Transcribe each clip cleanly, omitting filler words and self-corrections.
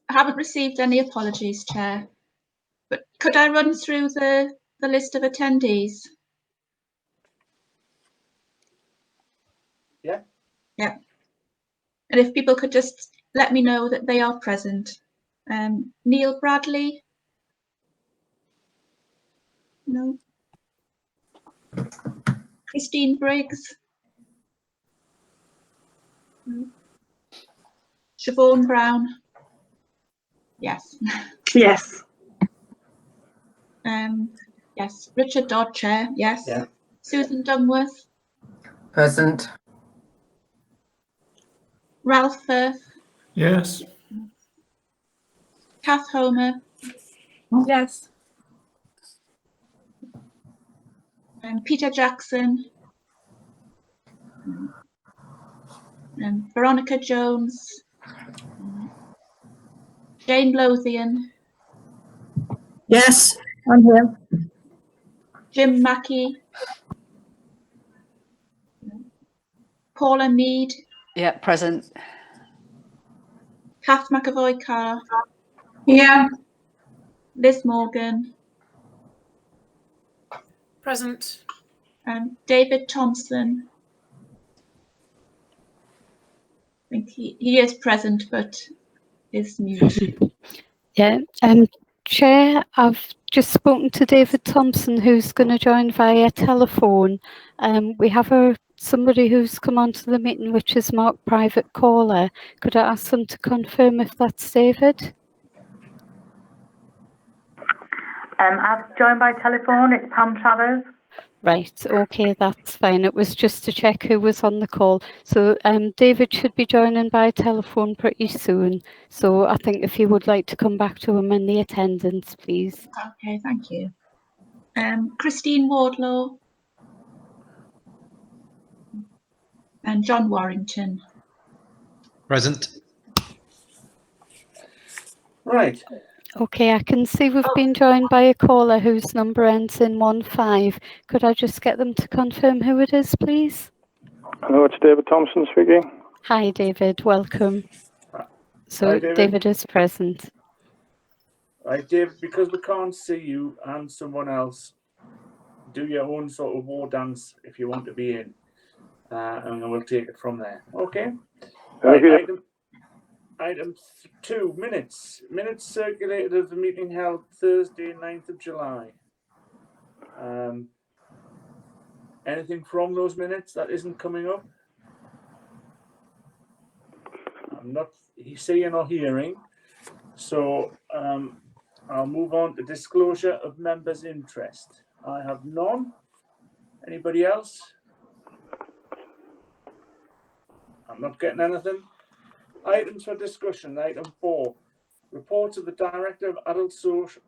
I haven't received any apologies, Chair. But could I run through the list of attendees? Yeah. Yeah. And if people could just let me know that they are present. Neil Bradley? No. Christine Briggs? No. Siobhan Brown? Yes. Yes. Yes. Richard Dodd, Chair? Yes. Yeah. Susan Dungworth? Present. Ralph Firth? Yes. Kath Homer? Yes. Peter Jackson? Veronica Jones? Jane Lothian? Yes, I'm here. Jim Mackey? Paula Mead? Yeah, present. Kath McAvoy-Carr? Yeah. Liz Morgan? Present. David Thompson? I think he is present, but is mute. Yeah, Chair, I've just spoken to David Thompson, who's going to join via telephone. We have somebody who's come onto the meeting, which is marked private caller. Could I ask them to confirm if that's David? I've joined by telephone. It's Pam Travers. Right, okay, that's fine. It was just to check who was on the call. So David should be joining by telephone pretty soon. So I think if you would like to come back to him in the attendance, please. Okay, thank you. Christine Wardlaw? And John Warrington? Present. Right. Okay, I can see we've been joined by a caller whose number ends in 15. Could I just get them to confirm who it is, please? Hello, it's David Thompson speaking. Hi, David. Welcome. So, Hi, David is present. Right, David, because we can't see you and someone else, do your own sort of war dance if you want to be in. And then we'll take it from there. Okay? Right, Item 2, minutes. Minutes circulated of the meeting held Thursday, 9th of July. Anything from those minutes that isn't coming up? I'm not seeing or hearing. So I'll move on to disclosure of members' interest. I have none. Anybody else? I'm not getting anything. Items for discussion. Item 4. Reports of the Director of Adult Social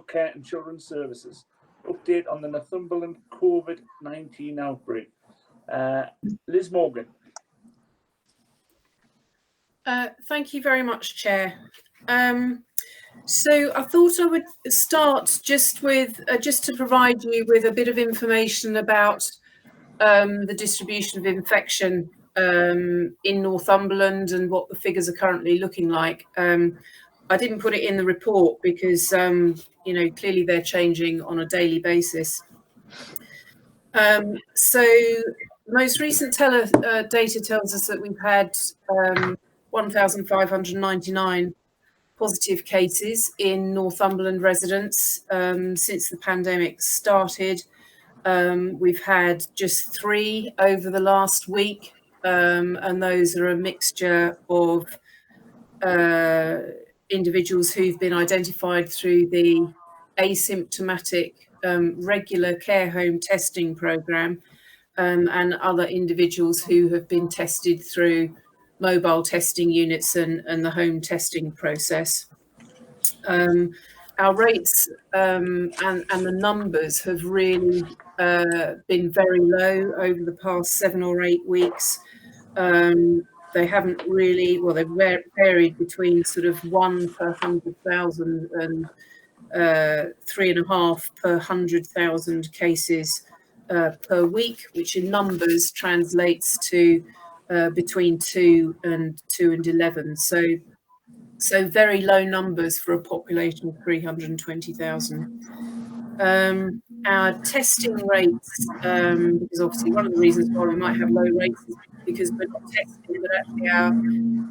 Care and Children's Services. Update on the Northumberland COVID-19 outbreak. Liz Morgan. Thank you very much, Chair. So I thought I would start just to provide you with a bit of information about the distribution of infection in Northumberland and what the figures are currently looking like. I didn't put it in the report because clearly they're changing on a daily basis. So most recent data tells us that we've had 1,599 positive cases in Northumberland residents since the pandemic started. We've had just 3 over the last week, and those are a mixture of individuals who've been identified through the asymptomatic regular care home testing programme, and other individuals who have been tested through mobile testing units and the home testing process. Our rates and the numbers have really been very low over the past 7 or 8 weeks. They haven't really, well, they've varied between sort of 1 per 100,000 and 3.5 per 100,000 cases per week, which in numbers translates to between 2 and 11. So So very low numbers for a population of 320,000. Our testing rates, because obviously one of the reasons why we might have low rates is because we're not testing, but actually our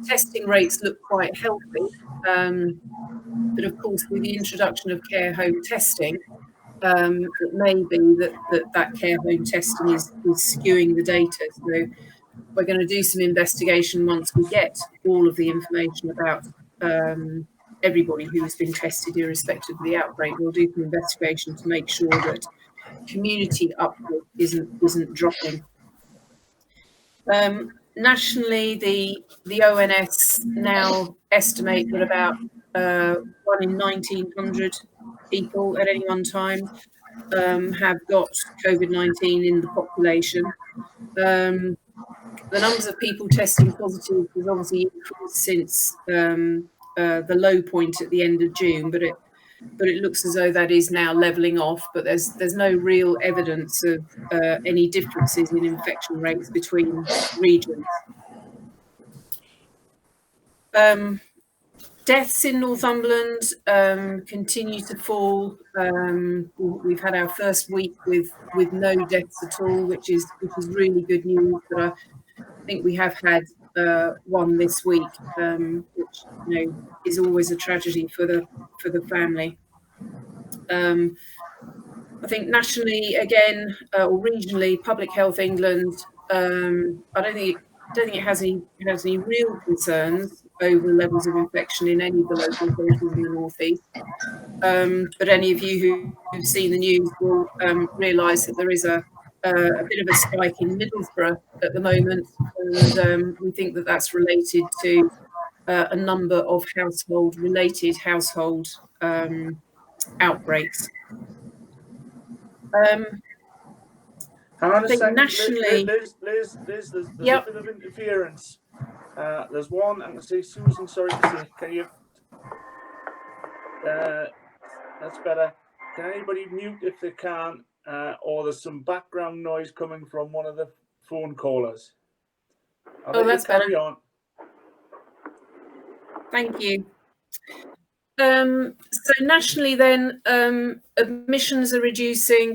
testing rates look quite healthy. But of course, with the introduction of care home testing, it may be that care home testing is skewing the data. So we're going to do some investigation once we get all of the information about everybody who has been tested, irrespective of the outbreak. We'll do some investigation to make sure that community uptake isn't dropping. Nationally, the ONS now estimate that about 1 in 1,900 people at any one time have got COVID-19 in the population. The numbers of people testing positive has obviously increased since the low point at the end of June, but it looks as though that is now levelling off. But there's no real evidence of any differences in infection rates between regions. Deaths in Northumberland continue to fall. We've had our first week with no deaths at all, which is really good news. But I think we have had one this week, which is always a tragedy for the family. I think nationally, again, or regionally, Public Health England, I don't think it has any real concerns over the levels of infection in any of the local authorities in the North East. But any of you who've seen the news will realise that there is a bit of a spike in Middlesbrough at the moment, and we think that that's related to a number of household-related outbreaks. Hang on a second, nationally, Liz, there's yep. a bit of interference. There's one, I'm going to say, Susan, sorry to say, can you, that's better. Can anybody mute if they can, or there's some background noise coming from one of the phone callers. That's carry better. on. Thank you. So nationally then, admissions are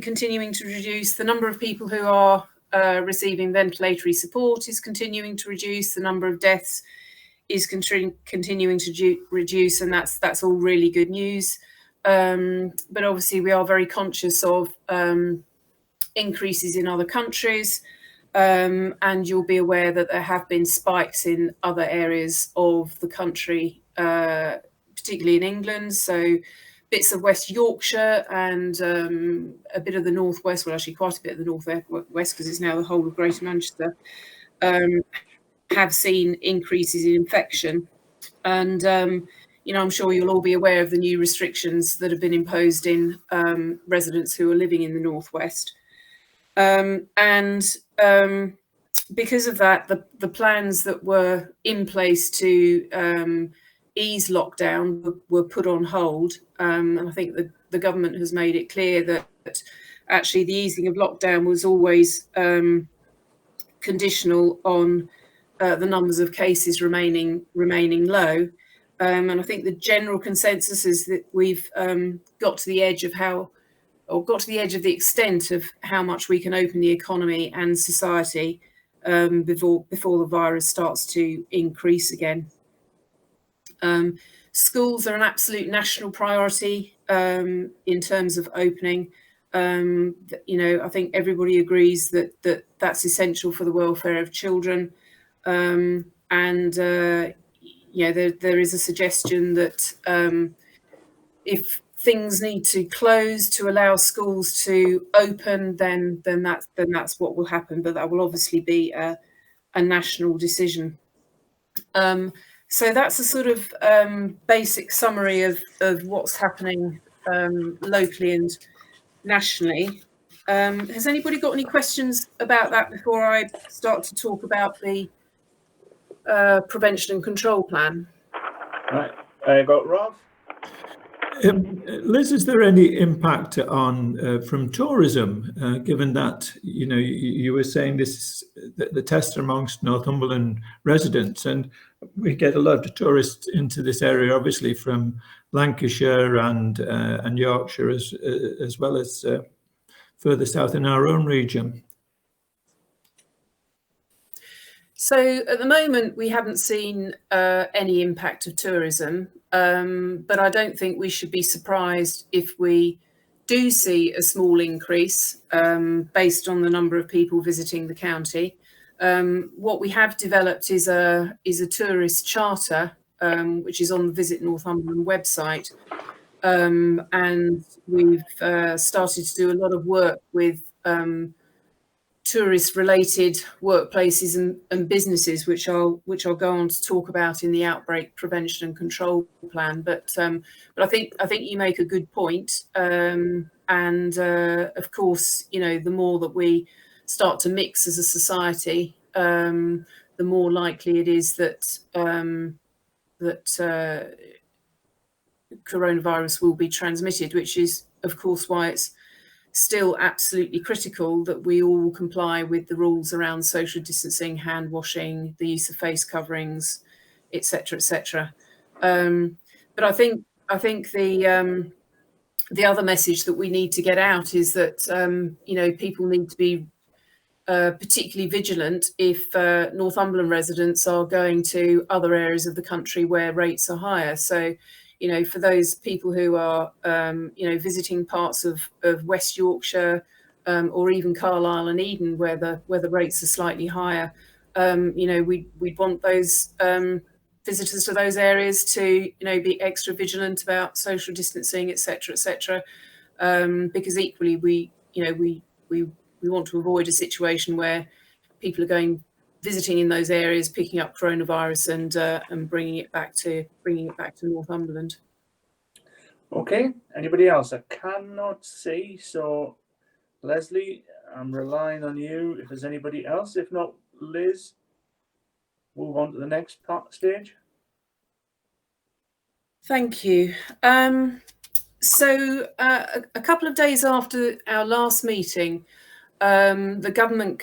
continuing to reduce. The number of people who are receiving ventilatory support is continuing to reduce. The number of deaths is continuing to reduce, and that's all really good news. But obviously we are very conscious of increases in other countries, and you'll be aware that there have been spikes in other areas of the country, particularly in England. So bits of West Yorkshire and a bit of the northwest, well actually quite a bit of the northwest because it's now the whole of Greater Manchester, have seen increases in infection. And I'm sure you'll all be aware of the new restrictions that have been imposed in residents who are living in the northwest. Because of that, the plans that were in place to ease lockdown were put on hold. And I think the government has made it clear that actually the easing of lockdown was always conditional on the numbers of cases remaining low. And I think the general consensus is that we've got to the edge of the extent of how much we can open the economy and society before the virus starts to increase again. Schools are an absolute national priority in terms of opening. I think everybody agrees that that's essential for the welfare of children. There is a suggestion that if things need to close to allow schools to open, then that's what will happen. But that will obviously be a national decision. So that's a sort of basic summary of what's happening locally and nationally. Has anybody got any questions about that before I start to talk about the prevention and control plan? Right, I got Rob. Liz, is there any impact on from tourism, given that you were saying this the tests are amongst Northumberland residents, and we get a lot of tourists into this area, obviously from Lancashire and Yorkshire, as well as further south in our own region. So at the moment, we haven't seen any impact of tourism, but I don't think we should be surprised if we do see a small increase based on the number of people visiting the county. What we have developed is a tourist charter, which is on the Visit Northumberland website, and we've started to do a lot of work with tourist-related workplaces and businesses, which I'll go on to talk about in the outbreak prevention and control plan. But I think you make a good point, and of course, you know, the more that we start to mix as a society, the more likely it is that coronavirus will be transmitted, which is, of course, why it's still absolutely critical that we all comply with the rules around social distancing, hand washing, the use of face coverings, etc., etc. But I think the other message that we need to get out is that you know, people need to be particularly vigilant if Northumberland residents are going to other areas of the country where rates are higher. So, you know, for those people who are, you know, visiting parts of West Yorkshire or even Carlisle and Eden, where the rates are slightly higher, you know, we'd want those visitors to those areas to, you know, be extra vigilant about social distancing, etc., etc. Because equally, we want to avoid a situation where people are visiting in those areas, picking up coronavirus and bringing it back to Northumberland. Okay, anybody else? I cannot see, so Leslie, I'm relying on you if there's anybody else. If not, Liz, move on to the next stage. Thank you. So a couple of days after our last meeting, the government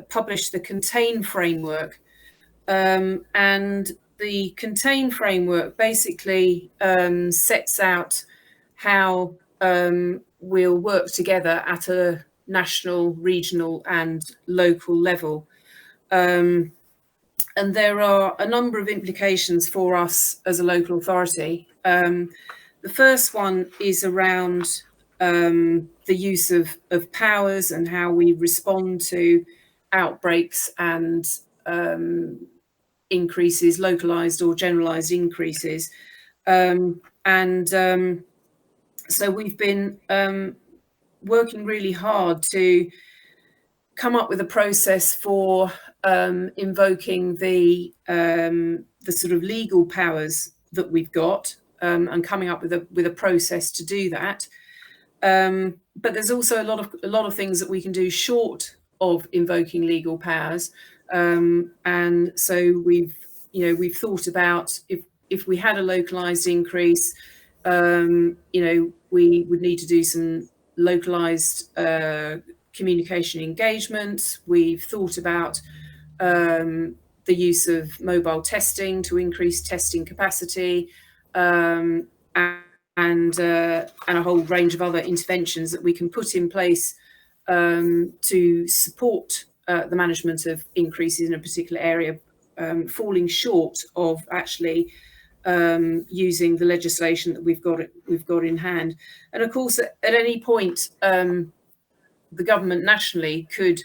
published the Contain framework, and the Contain framework basically sets out how we'll work together at a national, regional and local level. And there are a number of implications for us as a local authority. The first one is around the use of powers and how we respond to outbreaks and increases, localised or generalised increases. So we've been working really hard to come up with a process for invoking the sort of legal powers that we've got, and coming up with a process to do that. But there's also a lot of things that we can do short of invoking legal powers, and so we've thought about if we had a localised increase, you know, we would need to do some localised communication engagement. We've thought about the use of mobile testing to increase testing capacity, and a whole range of other interventions that we can put in place to support the management of increases in a particular area, falling short of actually using the legislation that we've got in hand. And of course, at any point, the government nationally could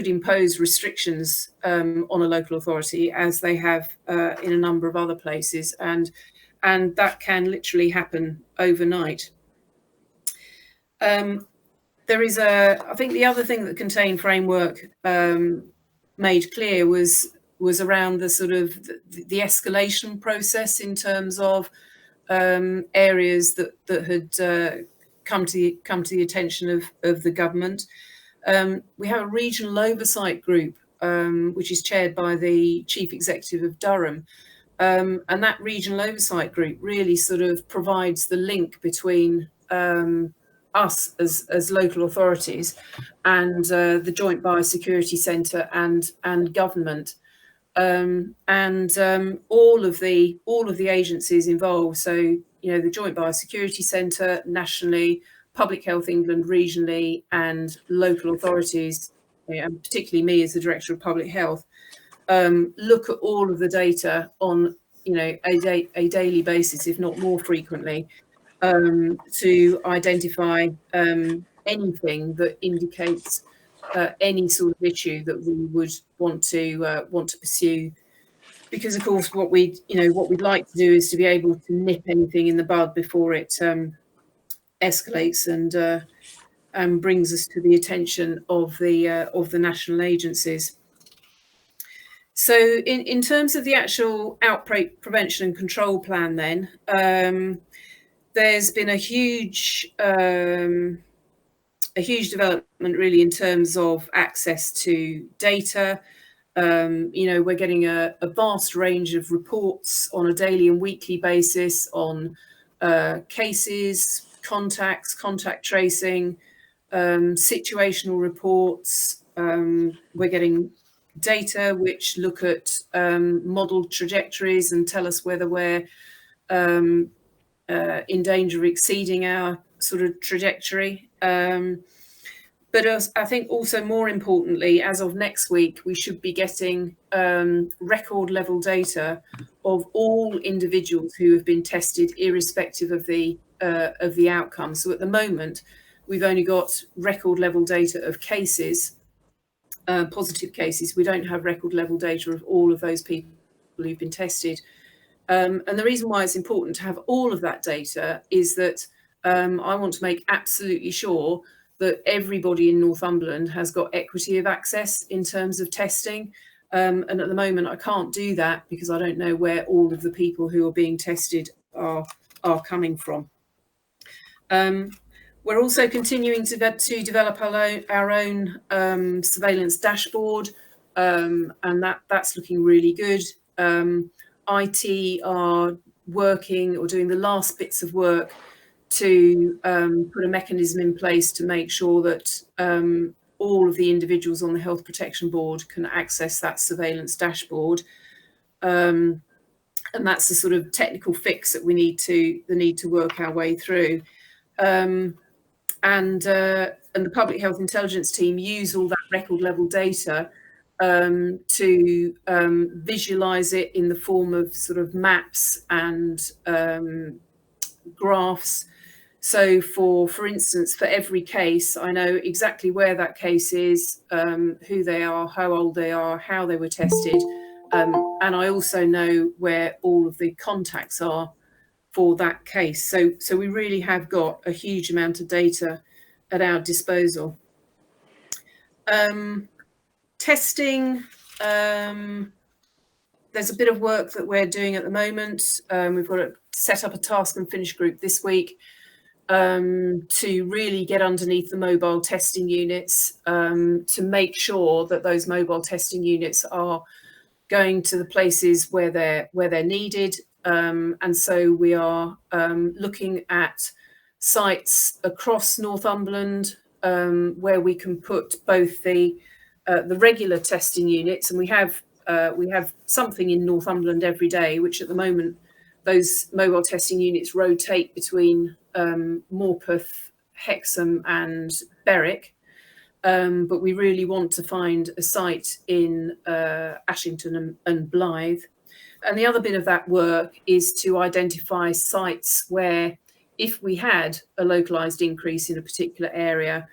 impose restrictions on a local authority, as they have in a number of other places, and that can literally happen overnight. There is I think the other thing that the Contain framework made clear was around the sort of the escalation process in terms of areas that had come to the attention of the government. We have a regional oversight group, which is chaired by the Chief Executive of Durham. And that regional oversight group really sort of provides the link between us as local authorities and the Joint Biosecurity Centre and government. all of the agencies involved. So, you know, the Joint Biosecurity Centre nationally, Public Health England regionally, and local authorities, and particularly me as the Director of Public Health, look at all of the data on, you know, a daily basis, if not more frequently, to identify anything that indicates any sort of issue that we would want to pursue. Because of course, what we'd like to do is to be able to nip anything in the bud before it escalates and brings us to the attention of the national agencies. So in terms of the actual outbreak prevention and control plan, then there's been a huge development really in terms of access to data. You know, we're getting a vast range of reports on a daily and weekly basis on cases, contacts, contact tracing, situational reports. We're getting data which look at modelled trajectories and tell us whether we're in danger of exceeding our sort of trajectory. But I think also more importantly, as of next week, we should be getting record level data of all individuals who have been tested, irrespective of the outcome. So at the moment, we've only got record level data of cases, positive cases. We don't have record level data of all of those people who've been tested. And the reason why it's important to have all of that data is that I want to make absolutely sure that everybody in Northumberland has got equity of access in terms of testing. And at the moment, I can't do that because I don't know where all of the people who are being tested are coming from. We're also continuing to develop our own surveillance dashboard, and that's looking really good. IT are working or doing the last bits of work to put a mechanism in place to make sure that all of the individuals on the Health Protection Board can access that surveillance dashboard. And that's the sort of technical fix that we need to work our way through. And the Public Health Intelligence team use all that record level data to visualize it in the form of sort of maps and graphs. So for instance, for every case, I know exactly where that case is, who they are, how old they are, how they were tested. And I also know where all of the contacts are for that case. So we really have got a huge amount of data at our disposal. Testing, there's a bit of work that we're doing at the moment. We've got to set up a task and finish group this week to really get underneath the mobile testing units, to make sure that those mobile testing units are going to the places where they're needed. And so we are looking at sites across Northumberland where we can put both the regular testing units, and we have something in Northumberland every day, which at the moment those mobile testing units rotate between Morpeth, Hexham and Berwick. But we really want to find a site in Ashington and Blythe. And the other bit of that work is to identify sites where, if we had a localised increase in a particular area,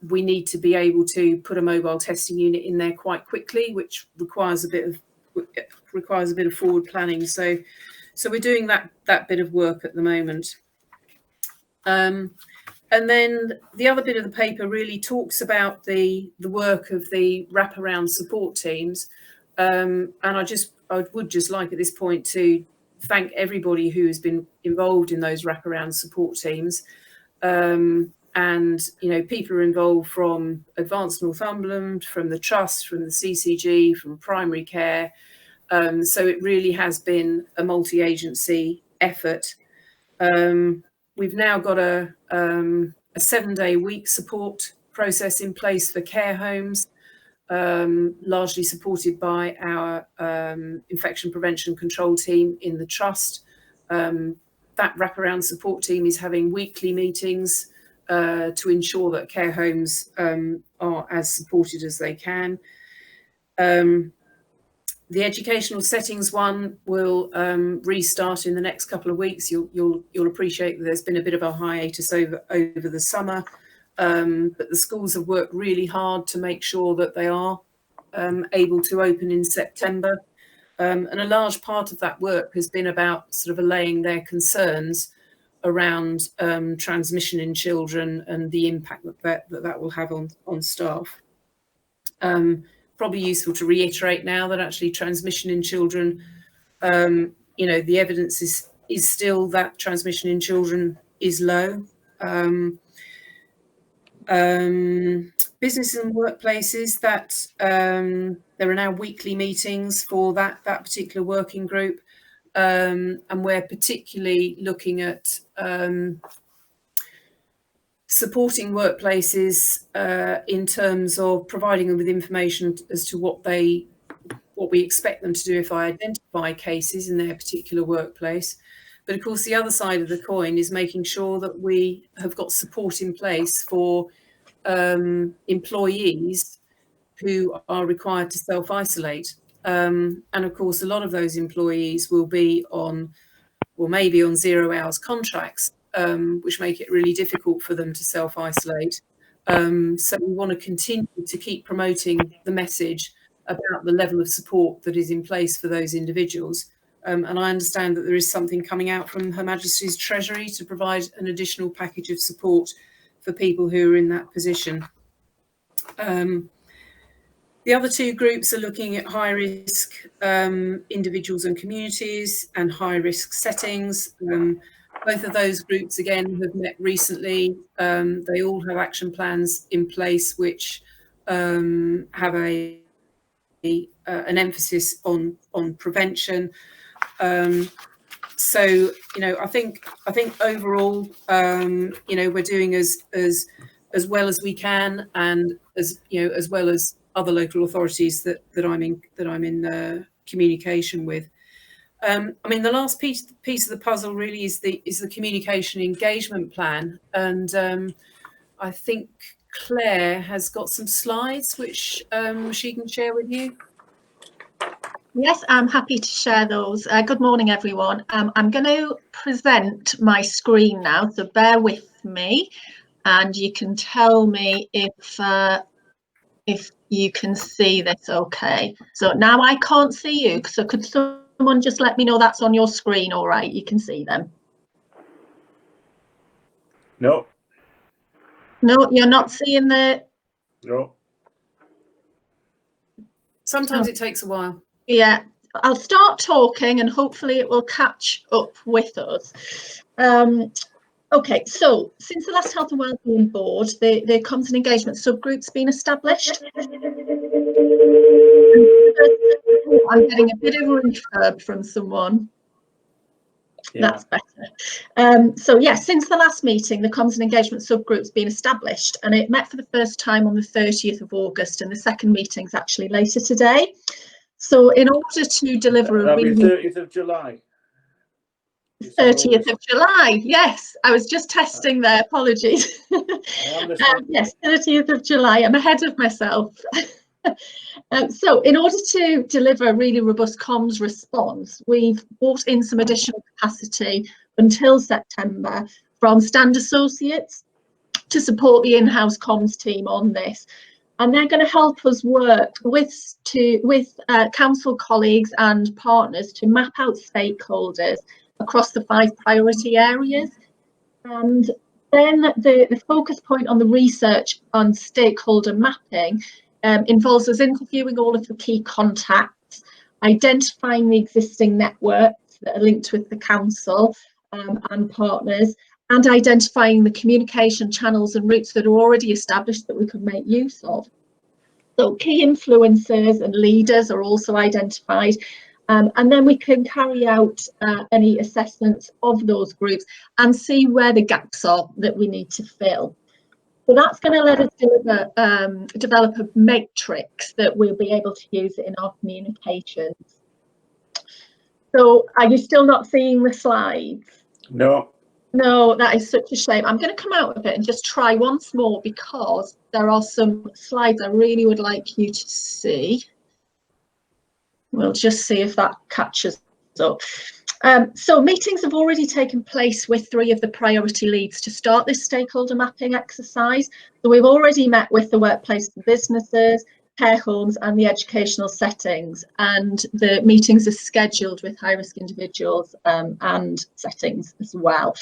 we need to be able to put a mobile testing unit in there quite quickly, which requires a bit of forward planning. So we're doing that bit of work at the moment. And then the other bit of the paper really talks about the work of the wraparound support teams. And I would just like at this point to thank everybody who has been involved in those wraparound support teams. And, you know, people are involved from Advanced Northumberland, from the Trust, from the CCG, from primary care. So it really has been a multi-agency effort. We've now got a 7-day week support process in place for care homes. largely supported by our infection prevention control team in the trust. That wraparound support team is having weekly meetings to ensure that care homes are as supported as they can. The educational settings one will restart in the next couple of weeks. You'll appreciate that there's been a bit of a hiatus over the summer, but the schools have worked really hard to make sure that they are able to open in September. And a large part of that work has been about sort of allaying their concerns around transmission in children and the impact that will have on staff. Probably useful to reiterate now that actually transmission in children, you know, the evidence is still that transmission in children is low. Business and workplaces, that there are now weekly meetings for that particular working group, and we're particularly looking at supporting workplaces in terms of providing them with information as to what we expect them to do if I identify cases in their particular workplace. But of course, the other side of the coin is making sure that we have got support in place for employees who are required to self-isolate. And of course, a lot of those employees will be on, or maybe on 0 hours contracts, which make it really difficult for them to self-isolate. So we want to continue to keep promoting the message about the level of support that is in place for those individuals. And I understand that there is something coming out from Her Majesty's Treasury to provide an additional package of support for people who are in that position. The other two groups are looking at high risk individuals and communities and high risk settings. Both of those groups, again, have met recently. They all have action plans in place which have an emphasis on prevention. So, you know, I think overall, you know, we're doing as well as we can, and as well as other local authorities that I'm in communication with. I mean, the last piece of the puzzle really is the communication engagement plan, and I think Claire has got some slides which she can share with you. Yes, I'm happy to share those. Good morning, everyone. I'm going to present my screen now, so bear with me, and you can tell me if you can see this okay. So now I can't see you, so could someone just let me know that's on your screen all right? You can see them. No. No, you're not seeing the... No. Sometimes it takes a while. Yeah, I'll start talking and hopefully it will catch up with us. Okay, so since the last Health and Wellbeing Board, the comms and engagement subgroup's been established. I'm getting a bit of refurb from someone. Yeah. That's better. So yes, since the last meeting, the comms and engagement subgroup's been established, and it met for the first time on the 30th of August, and the second meeting's actually later today. So in order to deliver a really... 30th of July. 30th of July, yes, I was just testing there, apologies. Yes, 30th of July, I'm ahead of myself. So in order to deliver a really robust comms response, we've brought in some additional capacity until September from Stand Associates to support the in-house comms team on this. And they're going to help us work with council colleagues and partners to map out stakeholders across the 5 priority areas. And then the focus point on the research on stakeholder mapping involves us interviewing all of the key contacts, identifying the existing networks that are linked with the council and partners, and identifying the communication channels and routes that are already established that we could make use of. So key influencers and leaders are also identified, and then we can carry out any assessments of those groups and see where the gaps are that we need to fill. So that's going to let us develop a matrix that we'll be able to use in our communications. So are you still not seeing the slides? No. No, that is such a shame. I'm going to come out of it and just try once more, because there are some slides I really would like you to see. We'll just see if that catches up. So meetings have already taken place with 3 of the priority leads to start this stakeholder mapping exercise. So we've already met with the workplace and businesses, care homes and the educational settings, and the meetings are scheduled with high-risk individuals and settings as well.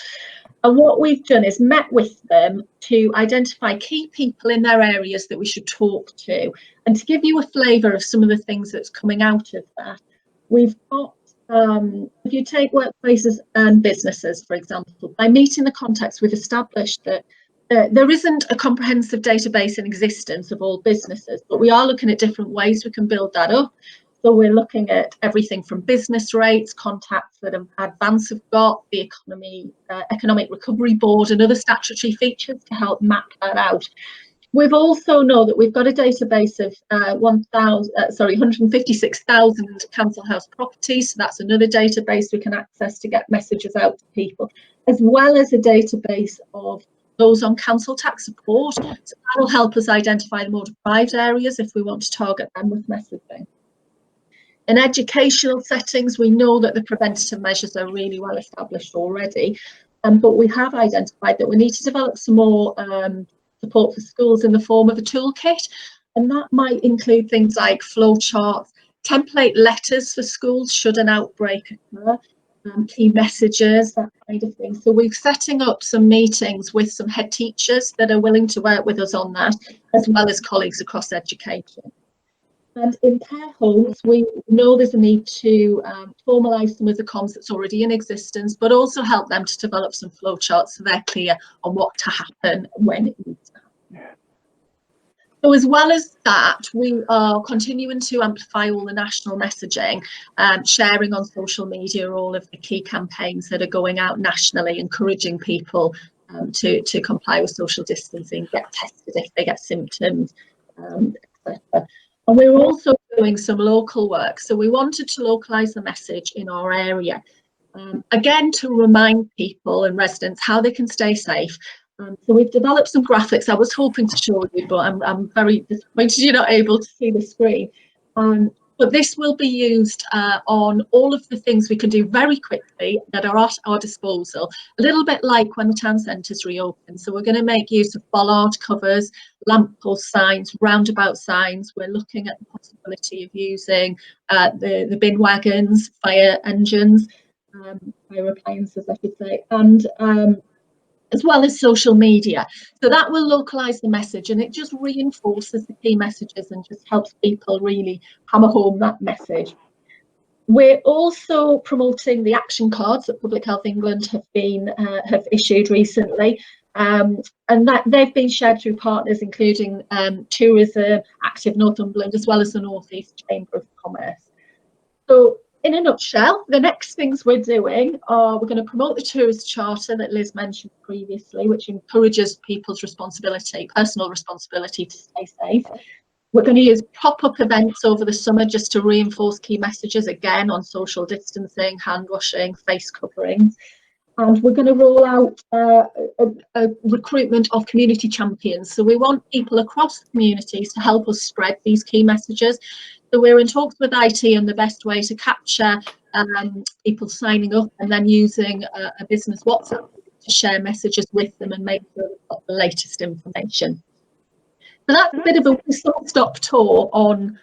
And what we've done is met with them to identify key people in their areas that we should talk to. And to give you a flavour of some of the things that's coming out of that, we've got, if you take workplaces and businesses, for example, by meeting the context, we've established that there isn't a comprehensive database in existence of all businesses, but we are looking at different ways we can build that up. So we're looking at everything from business rates, contacts that Advance have got, the Economic Recovery Board and other statutory features to help map that out. We've also know that we've got a database of 156,000 council house properties. So that's another database we can access to get messages out to people, as well as a database of those on council tax support. So that will help us identify the more deprived areas if we want to target them with messaging. In educational settings, we know that the preventative measures are really well established already, but we have identified that we need to develop some more support for schools in the form of a toolkit, and that might include things like flowcharts, template letters for schools should an outbreak occur, key messages, that kind of thing. So we're setting up some meetings with some head teachers that are willing to work with us on that, as well as colleagues across education. And in care homes, we know there's a need to formalise some of the comms that's already in existence, but also help them to develop some flowcharts so they're clear on what to happen when it needs to happen. So as well as that, we are continuing to amplify all the national messaging, sharing on social media all of the key campaigns that are going out nationally, encouraging people to comply with social distancing, get tested if they get symptoms, etc. And we're also doing some local work. So we wanted to localise the message in our area, again, to remind people and residents how they can stay safe. So we've developed some graphics I was hoping to show you, but I'm very disappointed you're not able to see the screen. But this will be used on all of the things we can do very quickly that are at our disposal, a little bit like when the town centres reopen. So we're going to make use of bollard covers, lamppost signs, roundabout signs. We're looking at the possibility of using the bin wagons, fire engines, fire appliances, I should say, and as well as social media. So that will localise the message, and it just reinforces the key messages and just helps people really hammer home that message. We're also promoting the action cards that Public Health England have issued recently, and that they've been shared through partners including Tourism, Active Northumberland, as well as the North East Chamber of Commerce. So in a nutshell, the next things we're doing are we're going to promote the tourist charter that Liz mentioned previously, which encourages people's personal responsibility to stay safe. We're going to use pop-up events over the summer just to reinforce key messages, again, on social distancing, hand washing, face coverings. And we're going to roll out a recruitment of community champions. So we want people across the communities to help us spread these key messages. So we're in talks with IT on the best way to capture people signing up and then using a business WhatsApp to share messages with them and make sure they've got the latest information. So that's a bit of a whistle-stop tour on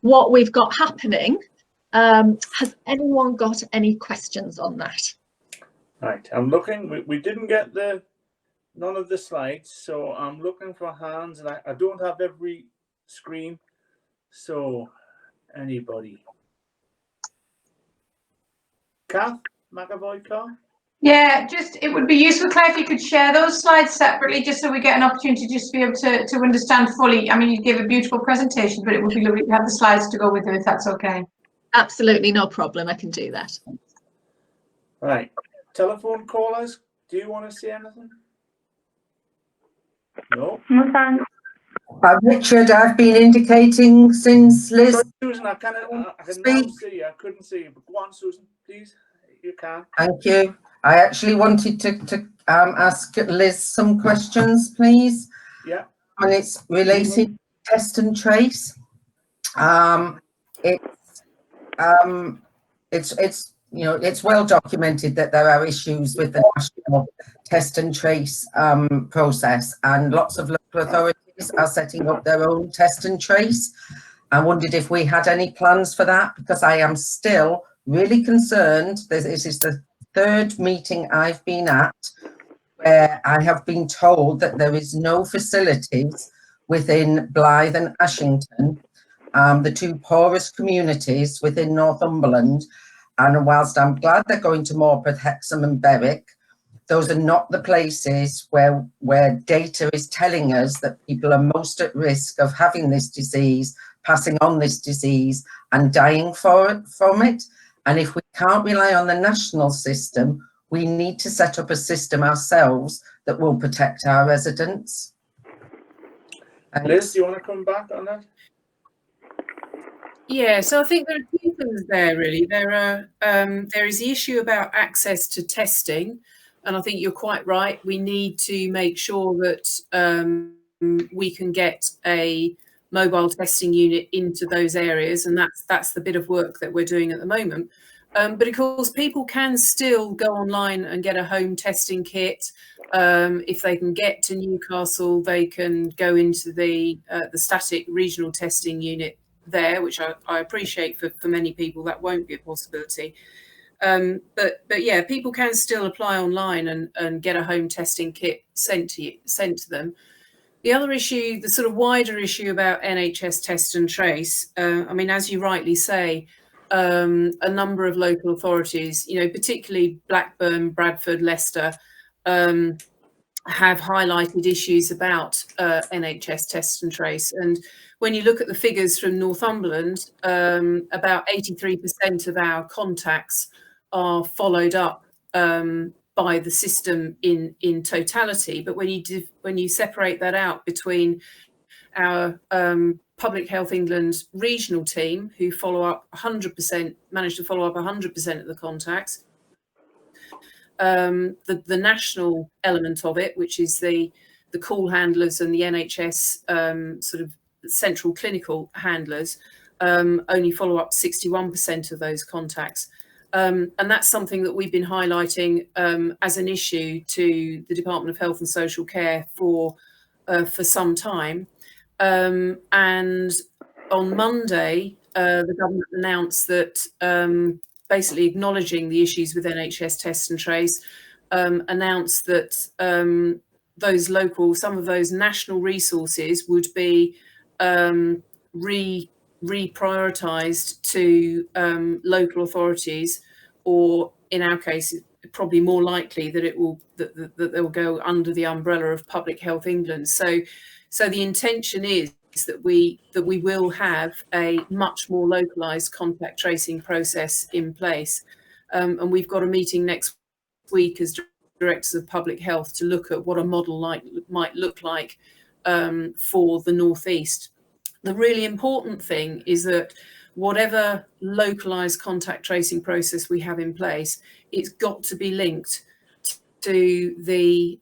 what we've got happening. Has anyone got any questions on that? Right, I'm looking. We didn't get none of the slides, so I'm looking for hands, and I don't have every screen. So, anybody? Kath McAvoy, Carl? Yeah, it would be useful, Claire, if you could share those slides separately, just so we get an opportunity just to be able to understand fully. I mean, you gave a beautiful presentation, but it would be lovely to have the slides to go with them, if that's okay. Absolutely, no problem. I can do that. Right. Telephone callers, do you want to say anything? No. No, thanks. Richard, I've been indicating since Liz. Sorry, Susan, I can now see you. I couldn't see you, but go on, Susan, please. You can. Thank you. I actually wanted to ask Liz some questions, please. Yeah. And it's related to test and trace. It's you know, it's well documented that there are issues with the national test and trace process, and lots of local authorities are setting up their own test and trace. I wondered if we had any plans for that, because I am still really concerned. This is the third meeting I've been at where I have been told that there is no facilities within Blyth and Ashington, the two poorest communities within Northumberland. And whilst I'm glad they're going to Morpeth, Hexham and Berwick, those are not the places where data is telling us that people are most at risk of having this disease, passing on this disease and dying from it. And if we can't rely on the national system, we need to set up a system ourselves that will protect our residents. Liz, do you want to come back on that? Yeah, so I think there are a few things there, really. There is the issue about access to testing, and I think you're quite right. We need to make sure that we can get a mobile testing unit into those areas, and that's the bit of work that we're doing at the moment. But of course, people can still go online and get a home testing kit. If they can get to Newcastle, they can go into the static regional testing unit there, which I appreciate for many people that won't be a possibility. But yeah, people can still apply online and get a home testing kit sent to them. The other issue, the sort of wider issue about NHS Test and Trace, I mean, as you rightly say, a number of local authorities, you know, particularly Blackburn, Bradford, Leicester, have highlighted issues about NHS Test and Trace. And when you look at the figures from Northumberland, about 83% of our contacts are followed up by the system in totality. But when you separate that out between our Public Health England regional team, who follow up 100%, manage to follow up 100% of the contacts, the national element of it, which is the call handlers and the NHS sort of central clinical handlers, only follow up 61% of those contacts. And that's something that we've been highlighting as an issue to the Department of Health and Social Care for some time. And on Monday, the government announced that basically acknowledging the issues with NHS Test and Trace, announced that some of those national resources would be reprioritised to local authorities, or in our case, probably more likely that that they will go under the umbrella of Public Health England. So the intention is that we will have a much more localised contact tracing process in place, and we've got a meeting next week as directors of public health to look at what a model might look like for the North East. The really important thing is that whatever localised contact tracing process we have in place, it's got to be linked to the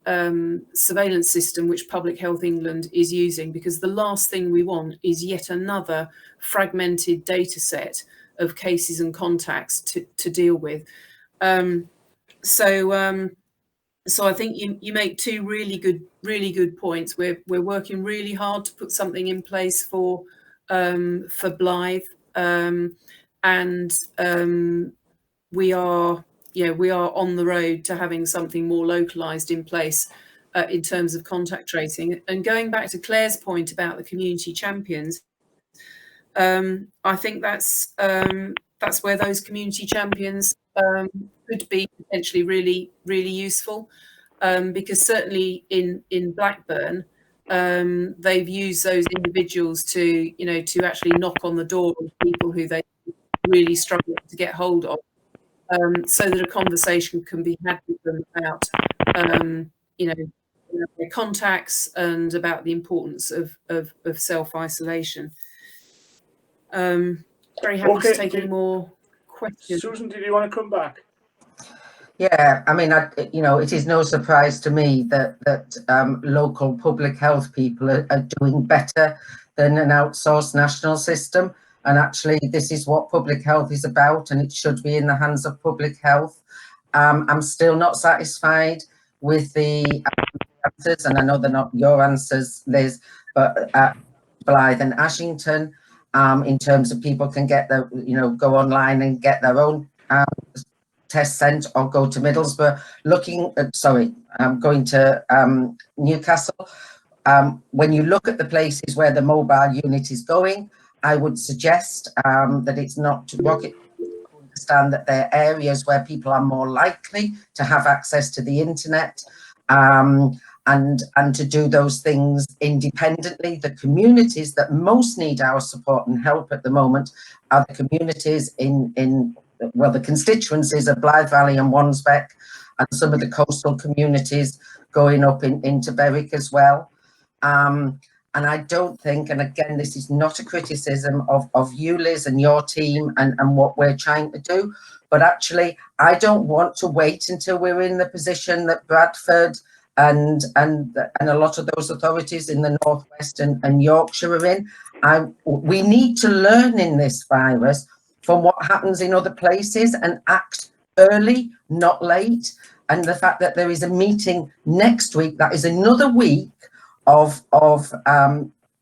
surveillance system which Public Health England is using, because the last thing we want is yet another fragmented data set of cases and contacts to deal with. So I think you make two really good points. We're working really hard to put something in place for Blyth, and we are on the road to having something more localised in place in terms of contact tracing. And going back to Claire's point about the community champions, I think that's where those community champions could be potentially really useful, because certainly in Blackburn, they've used those individuals to actually knock on the door of people who they really struggle to get hold of, so that a conversation can be had with them about their contacts and about the importance of self-isolation. Very happy to take any more questions. Susan, did you want to come back? Yeah, I mean, it is no surprise to me that local public health people are doing better than an outsourced national system. And actually, this is what public health is about, and it should be in the hands of public health. I'm still not satisfied with the answers, and I know they're not your answers, Liz, but Blythe and Ashington, in terms of people can get their, go online and get their own test sent or go to Middlesbrough. Going to Newcastle. When you look at the places where the mobile unit is going, I would suggest that it's not rocket to understand that there are areas where people are more likely to have access to the internet and to do those things independently. The communities that most need our support and help at the moment are the communities the constituencies of Blythe Valley and Wansbeck, and some of the coastal communities going up into Berwick as well. And I don't think, and again, this is not a criticism of you, Liz, and your team and what we're trying to do, but actually, I don't want to wait until we're in the position that Bradford and a lot of those authorities in the Northwest and Yorkshire are in. We need to learn in this virus from what happens in other places and act early, not late. And the fact that there is a meeting next week, that is another week of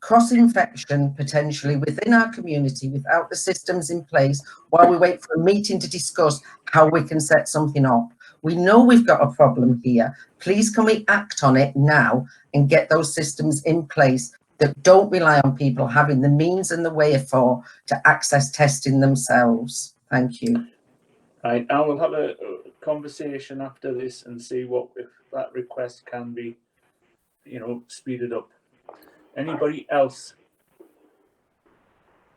cross-infection potentially within our community without the systems in place, while we wait for a meeting to discuss how we can set something up. We know we've got a problem here. Please can we act on it now and get those systems in place that don't rely on people having the means and the wherefore to access testing themselves. Thank you. Right, I will have a conversation after this and see if that request can be, speeded up. Anybody else?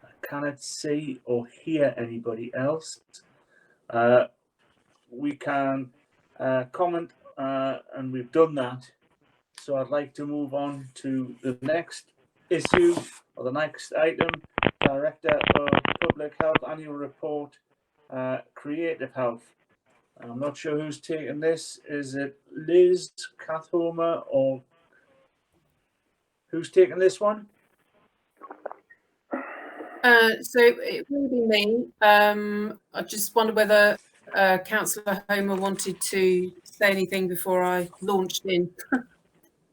I cannot see or hear anybody else. We can comment, and we've done that. So I'd like to move on to the next issue or the next item. Director of Public Health Annual Report, Creative Health. I'm not sure who's taking this. Is it Liz, Kath Homer, or who's taking this one? So it will be me. I just wonder whether Councillor Homer wanted to say anything before I launched in.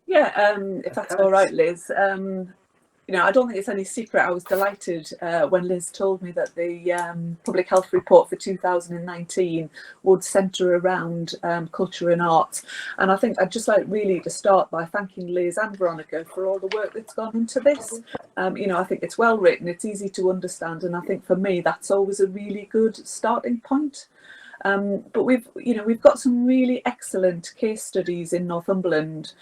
Yeah, if that's all right, Liz. I don't think it's any secret. I was delighted when Liz told me that the public health report for 2019 would centre around culture and art. And I think I'd just like really to start by thanking Liz and Veronica for all the work that's gone into this. I think it's well written, it's easy to understand, and I think for me that's always a really good starting point. But we've got some really excellent case studies in Northumberland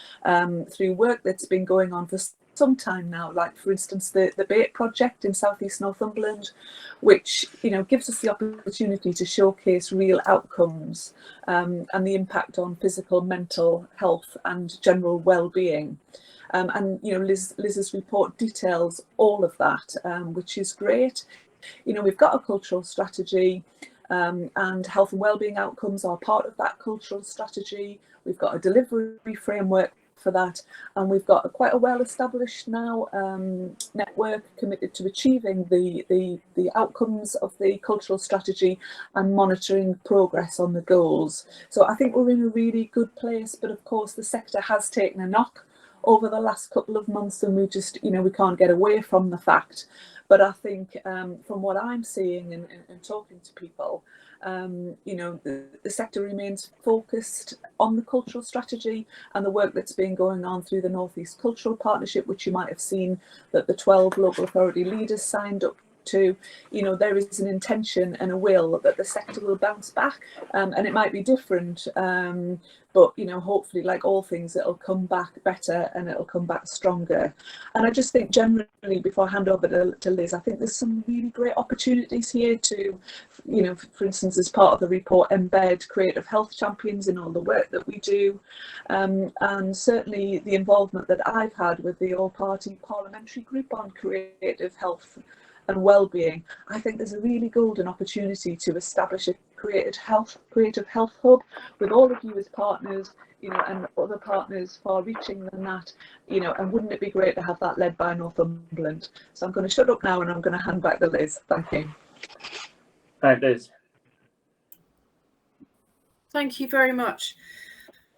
through work that's been going on for some time now, like for instance the BAIT project in southeast Northumberland, which gives us the opportunity to showcase real outcomes and the impact on physical, mental health and general well-being. Liz's report details all of that, which is great. We've got a cultural strategy. And health and wellbeing outcomes are part of that cultural strategy. We've got a delivery framework for that, and we've got quite a well-established now network committed to achieving the outcomes of the cultural strategy and monitoring progress on the goals. So I think we're in a really good place, but of course the sector has taken a knock over the last couple of months, and we just, we can't get away from the fact. But I think from what I'm seeing and talking to people, the sector remains focused on the cultural strategy and the work that's been going on through the North East Cultural Partnership, which you might have seen that the 12 local authority leaders signed up to, you know, there is an intention and a will that the sector will bounce back, and it might be different, but, you know, hopefully, like all things, it'll come back better and it'll come back stronger. And I just think generally, before I hand over to Liz, I think there's some really great opportunities here to, you know, for instance, as part of the report, embed creative health champions in all the work that we do. And certainly the involvement that I've had with the all-party parliamentary group on creative health and well-being, I think there's a really golden opportunity to establish a creative health hub with all of you as partners, you know, and other partners far-reaching than that, you know. And wouldn't it be great to have that led by Northumberland? So I'm going to shut up now and I'm going to hand back to Liz. Thank you. Right, Liz. Thank you very much.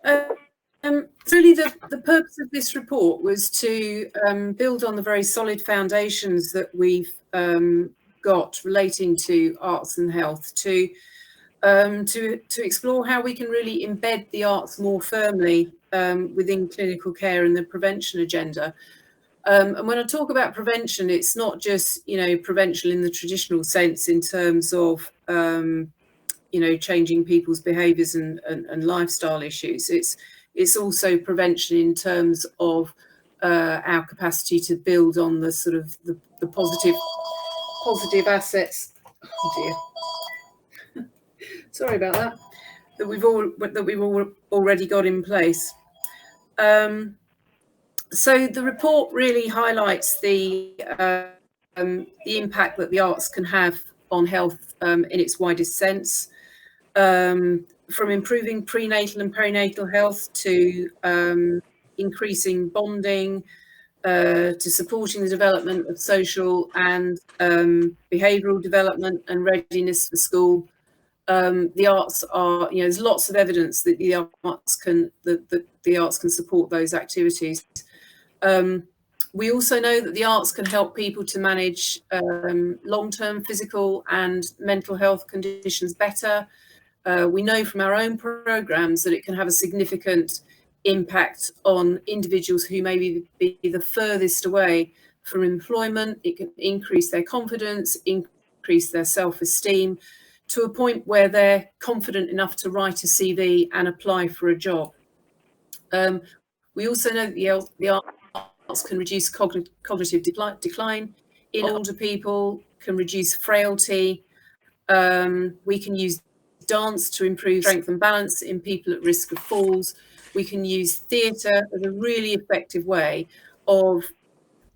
Really, the purpose of this report was to build on the very solid foundations that we've got relating to arts and health, to explore how we can really embed the arts more firmly within clinical care and the prevention agenda. And when I talk about prevention, it's not just, you know, prevention in the traditional sense in terms of you know, changing people's behaviours and lifestyle issues. It's also prevention in terms of our capacity to build on the sort of the positive assets. Oh dear, sorry about that. That we've already got in place. So the report really highlights the impact that the arts can have on health in its widest sense. From improving prenatal and perinatal health to increasing bonding, to supporting the development of social and behavioural development and readiness for school. The arts are, you know, there's lots of evidence that the arts can support those activities. We also know that the arts can help people to manage long-term physical and mental health conditions better. We know from our own programmes that it can have a significant impact on individuals who may be the furthest away from employment. It can increase their confidence, increase their self-esteem to a point where they're confident enough to write a CV and apply for a job. We also know that the arts can reduce cognitive decline in older people, can reduce frailty. We can use dance to improve strength and balance in people at risk of falls. We can use theatre as a really effective way of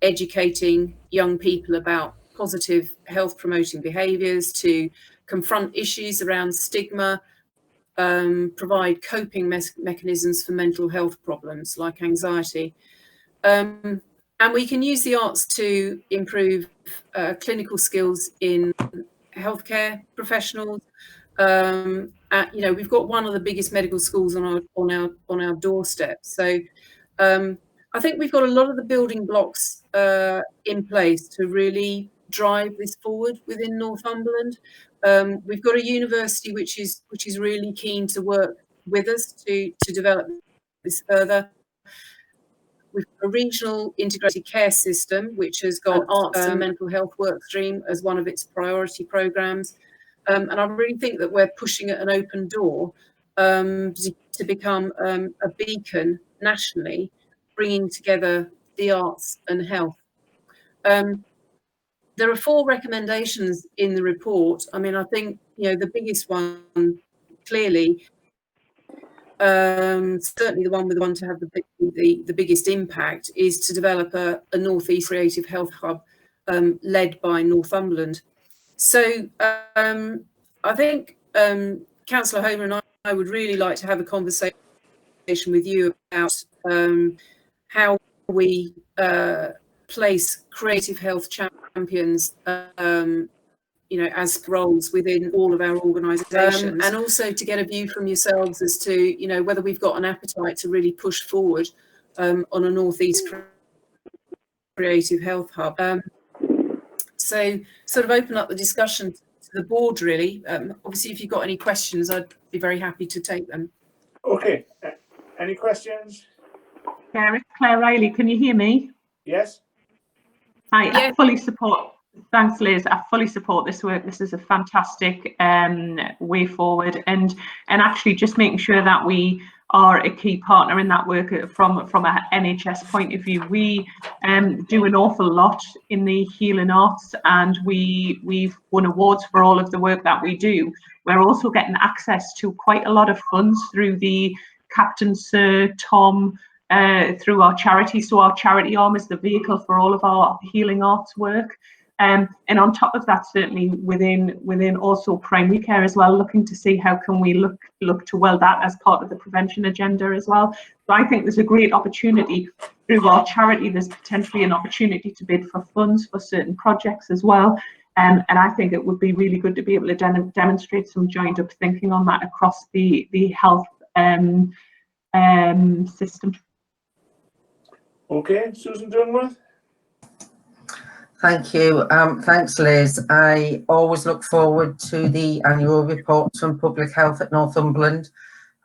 educating young people about positive health promoting behaviours, to confront issues around stigma, provide coping mechanisms for mental health problems like anxiety. And we can use the arts to improve clinical skills in healthcare professionals. You know, we've got one of the biggest medical schools on our doorstep. So I think we've got a lot of the building blocks in place to really drive this forward within Northumberland. We've got a university which is really keen to work with us to develop this further. We've got a regional integrated care system which has got arts and mental health work stream as one of its priority programmes. And I really think that we're pushing at an open door to become a beacon nationally, bringing together the arts and health. There are 4 recommendations in the report. I mean, I think, you know, the biggest one, clearly, certainly the one to have the biggest impact, is to develop a North East creative health hub led by Northumberland. So I think Councillor Homer and I would really like to have a conversation with you about how we place creative health champions, you know, as roles within all of our organisations, and also to get a view from yourselves as to, you know, whether we've got an appetite to really push forward on a North East creative health hub. So sort of open up the discussion to the board, really. Obviously, if you've got any questions, I'd be very happy to take them. Okay. Any questions? Claire, it's Claire Riley. Can you hear me? Yes. Hi, I fully support Thanks, Liz. I fully support this work. This is a fantastic way forward, and actually just making sure that we are a key partner in that work from a NHS point of view. We do an awful lot in the healing arts, and we've won awards for all of the work that we do. We're also getting access to quite a lot of funds through the Captain Sir Tom through our charity. So our charity arm is the vehicle for all of our healing arts work. And on top of that, certainly within also primary care as well, looking to see how can we look to well that as part of the prevention agenda as well. So I think there's a great opportunity through our charity. There's potentially an opportunity to bid for funds for certain projects as well. And I think it would be really good to be able to demonstrate some joined up thinking on that across the health system. Okay, Susan Dunworth. Thank you. Thanks, Liz. I always look forward to the annual reports from Public Health at Northumberland.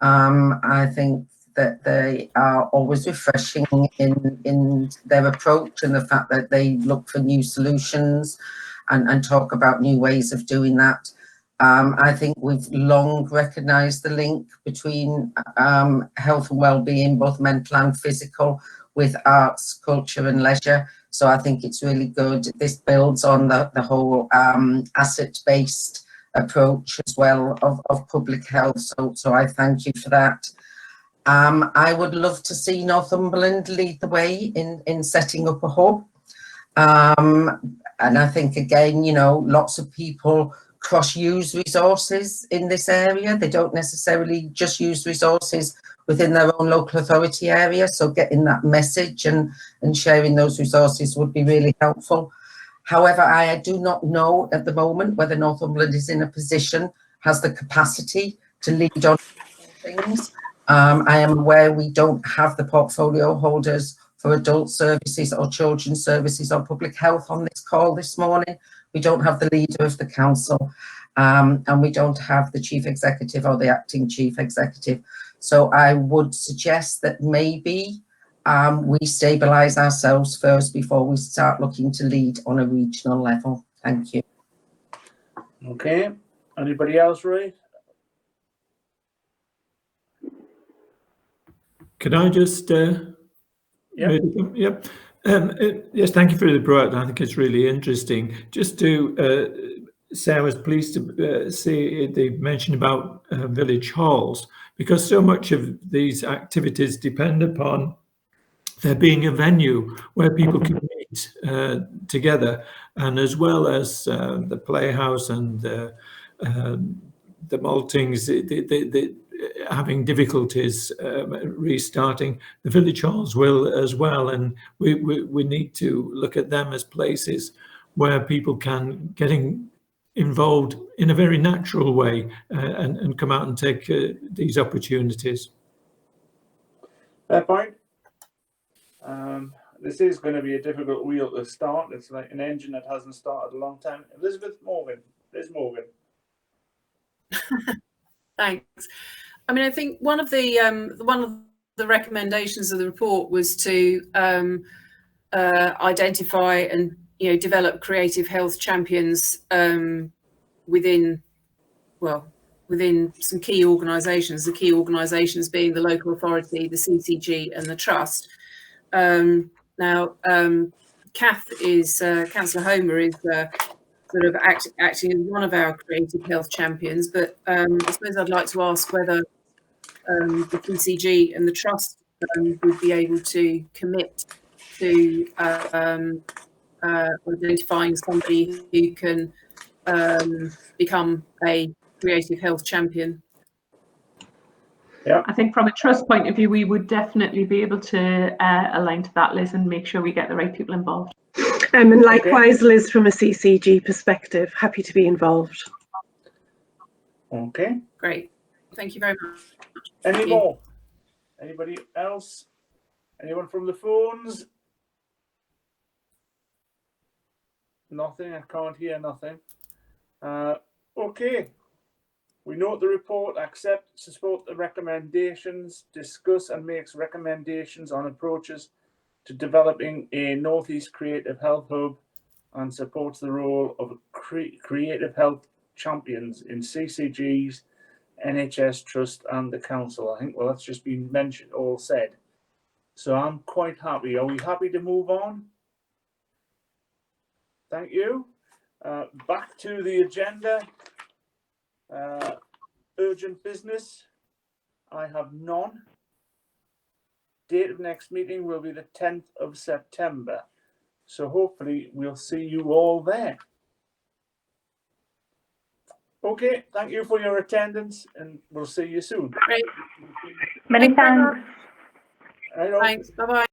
I think that they are always refreshing in their approach, and the fact that they look for new solutions and talk about new ways of doing that. I think we've long recognised the link between health and well-being, both mental and physical, with arts, culture and leisure. So I think it's really good. This builds on the whole asset-based approach as well of public health. So I thank you for that. I would love to see Northumberland lead the way in setting up a hub. And I think, again, you know, lots of people cross-use resources in this area. They don't necessarily just use resources within their own local authority area. So getting that message and sharing those resources would be really helpful. However, I do not know at the moment whether Northumberland is in a position, has the capacity to lead on things. I am aware we don't have the portfolio holders for adult services or children's services or public health on this call this morning. We don't have the leader of the council, and we don't have the chief executive or the acting chief executive. So I would suggest that maybe we stabilise ourselves first before we start looking to lead on a regional level. Thank you. Okay. Anybody else, Ray? Could I just... Yep. Yes, thank you for the report. I think it's really interesting. Just to say, I was pleased to see the mention about village halls, because so much of these activities depend upon there being a venue where people can meet together, and as well as the playhouse and the maltings, having difficulties restarting. The village halls will as well, and we need to look at them as places where people can get involved in a very natural way and come out and take these opportunities. Fair point. This is going to be a difficult wheel to start. It's like an engine that hasn't started a long time. Elizabeth Morgan. Liz Morgan. Thanks. I mean, I think one of the recommendations of the report was to identify and develop creative health champions within some key organisations. The key organisations being the local authority, the CCG, and the trust. Now, Councillor Homer is sort of acting as one of our creative health champions, but I suppose I'd like to ask whether the PCG and the trust would be able to commit to identifying somebody who can become a creative health champion. Yeah, I think from a trust point of view, we would definitely be able to align to that, Liz, and make sure we get the right people involved. And likewise, Liz, from a CCG perspective, happy to be involved. Okay. Great. Thank you very much. Any more? Anybody else? Anyone from the phones? Nothing. I can't hear nothing. Okay. We note the report, accepts, support the recommendations, discuss and makes recommendations on approaches to developing a North East Creative Health Hub and supports the role of creative health champions in CCGs, NHS Trust and the Council. I think, well, that's just been mentioned, all said. So I'm quite happy. Are we happy to move on? Thank you. Back to the agenda. Urgent business. I have none. Date of next meeting will be the 10th of September. So hopefully we'll see you all there. Okay, thank you for your attendance and we'll see you soon. Great. Many thanks. Thanks. Bye-bye.